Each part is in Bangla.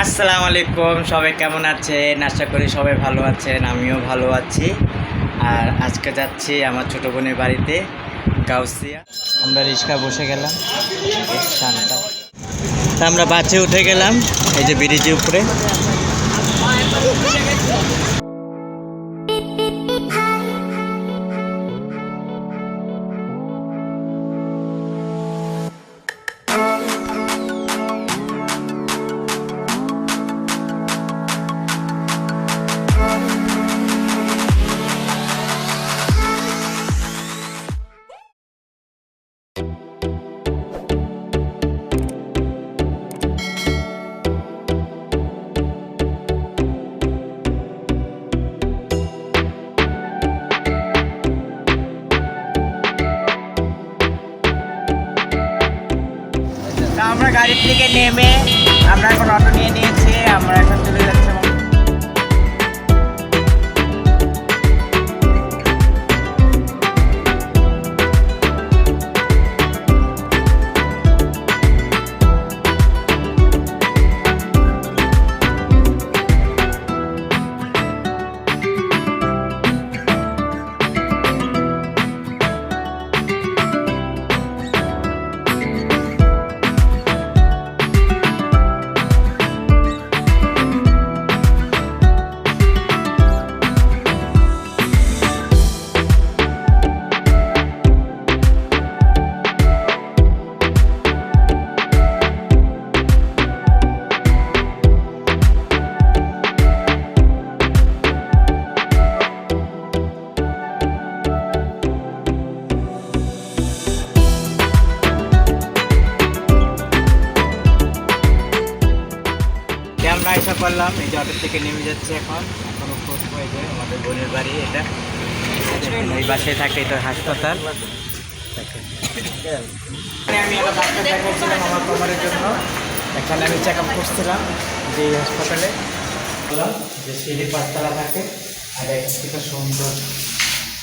আসসালামু আলাইকুম, সবাই কেমন আছেন? আশা করি সবাই ভালো আছেন, আমিও ভালো আছি। আর আজকে যাচ্ছি আমার ছোটো বোনের বাড়িতে গাউসিয়া। আমরা রিক্সা বসে গেলাম, বেশ শান্ত। তা আমরা বাসে উঠে গেলাম, এই যে ব্রিজের উপরে। আমরা গাড়ি থেকে নেমে আমরা এখন অটো নিয়ে নিয়েছি, আমরা এখন চলে যাচ্ছি। আমরা আশা করলাম এই যে অটো থেকে নেমে যাচ্ছে এখন উপর হয়ে যায় আমাদের বোনের বাড়ি। এটা এই বাসায় থাকে, এটা হাসপাতাল। আমি একটা ডাক্তার দেখাচ্ছিলাম আমার কোমরের জন্য, এখানে আমি চেক আপ করছিলাম যে এই হাসপাতালে যে সিঁড়ি 5 তলা থাকে। আর একটা সুন্দর,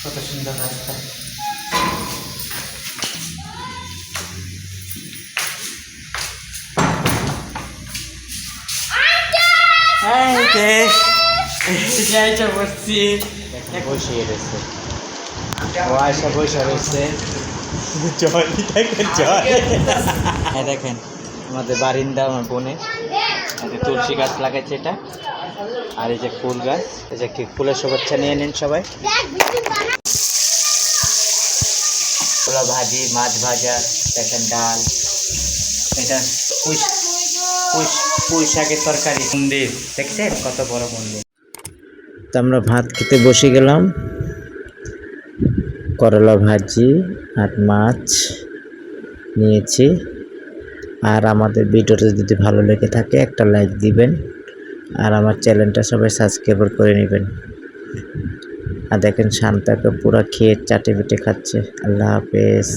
কত সুন্দর রাস্তা। বসিয়ে রয়েছে, দেখেন আমাদের বারিন্দা, আমার বোনে তুলসী গাছ লাগাইছে এটা। আর এই যে ফুল গাছ, এই যে কি ফুলের শুভেচ্ছা নিয়ে নিন সবাই। পোলা ভাজি, মাছ ভাজা, দেখেন ডাল, এটা পুঁই শাকের তরকারি। মন্দির দেখছেন কত বড় মন্দির। তো আমরা ভাত খেতে বসে গেলাম, করলা ভাজি আর মাছ নিয়েছি। আর আমাদের ভিডিওটা যদি ভালো লেগে থাকে একটা লাইক দিবেন, আর আমার চ্যানেলটা সবাই সাবস্ক্রাইব করে নেবেন। আর দেখেন শান্তাকে পুরা খেয়ে চাটে পিটে খাচ্ছে। আল্লাহ হাফেজ।